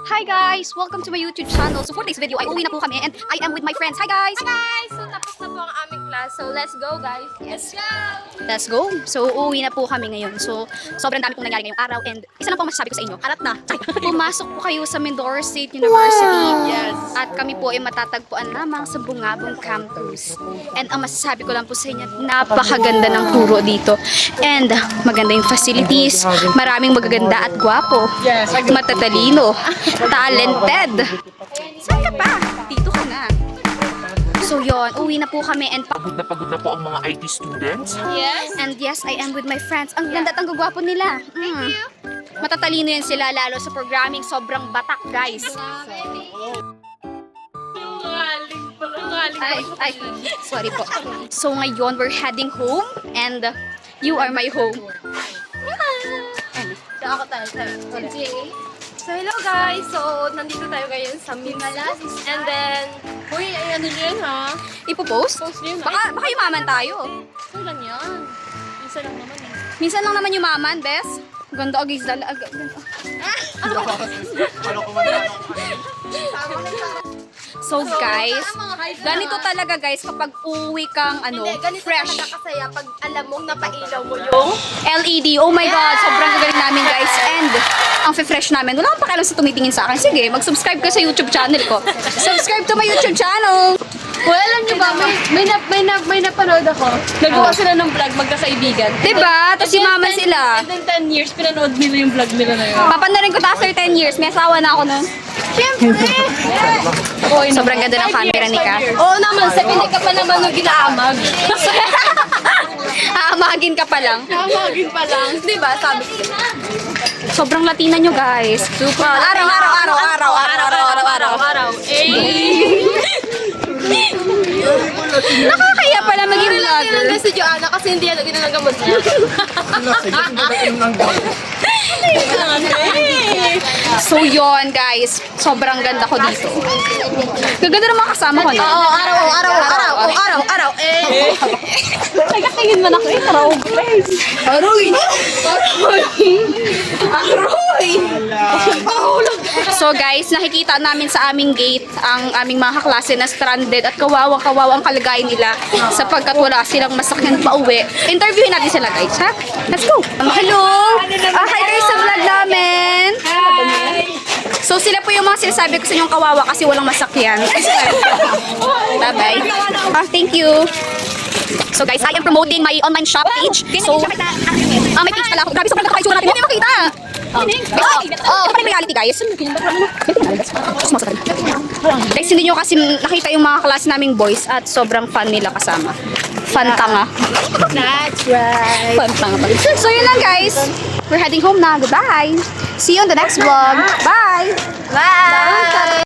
Hi guys! Welcome to my YouTube channel. So for this video, ay uwi na po kami and I am with my friends. Hi guys! Hi guys! So tapos na po ang aming class. So let's go guys. Let's go! Let's go! So uuwi na po kami ngayon. So sobrang dami pong nangyari ngayong araw and isa lang po ang masasabi ko sa inyo. Arat na! Pumasok po kayo sa Mindoro State University. Wow! Yes. At kami po ay matatagpuan lamang sa Bungabong Campus. And ang masasabi ko lang po sa inyo, napakaganda ng turo dito. And maganda yung facilities, maraming magaganda at gwapo. Yes. Matatalino, talented. Saan ka pa? Dito ka na. So yon, uwi na po kami and Pagod na po ang mga IT students. Yes. and yes, I am with my friends. Ang ganda at ang gagwapo nila. Matatalino yan sila, lalo sa programming. Sobrang batak, guys. Ay, sorry po. So ngayon, we're heading home and you are my home. Ako tayo. So hello guys. So nandito tayo ngayon sa Minalas. And then, uy, ay ano yun ha? Ipopost? Post nyo yun. Baka yumaman tayo. So lang yan. Isa lang naman eh. Minsan lang naman yumaman, bes. Ganda agis dala. So guys, ganito talaga guys kapag uwi kang Ganito fresh. talaga kasaya pag alam mong napailaw mo yung LED. Oh my God, sobrang gagaling namin guys. And ang fresh namin. Wala kang pakialam sa tumitingin sa akin. Sige, mag-subscribe ka sa YouTube channel ko. Subscribe to my YouTube channel. well, alam nyo ba, may napanood ako. Nagawa sila ng vlog magkakaibigan. Diba? Tapos yumaman sila. And then 10 years, pinanood nila yung vlog nila na yun. Papanorin ko to after 10 years. May asawa na ako nun. Siyempre! Sobrang ganda ng camera ni Kat. Oo naman, sa pinig ka pa naman nung ginaamag. Aamagin ka pa lang. Amagin pa lang. Diba, sabi ko. Sobrang Latina nyo guys. Super. Araw. Nakakaya pala maging vlogger. Pero si Joanna kasi hindi yan ginagagamot niya. So yon guys, sobrang ganda ko dito. Gaganda naman kasama ko, no? Oo, araw. Nagkatingin man ako, araw. Aroy! So guys, nakikita namin sa aming gate ang aming mga kaklase na stranded at kawawang kalagayan nila sapagkat wala silang masakyan pa uwi. Interviewin natin sila guys, ha? Let's go! Hello! Hi guys sa vlog namin! So sila po yung mga sinasabi ko sa inyong kawawa kasi walang masakyan. Bye-bye. Thank you. So guys, I am promoting my online shop page. So, may page pala ako. Grabe, sobrang nakakaitsura natin. Hindi makita. Ito pa rin reality guys. Guys, hindi nyo kasi nakita yung mga klase naming boys at sobrang fun nila kasama. Fun tanga. That's right. Fun tanga pa. So yun lang guys. We're heading home na. Goodbye. See you on the next vlog. Bye. Bye!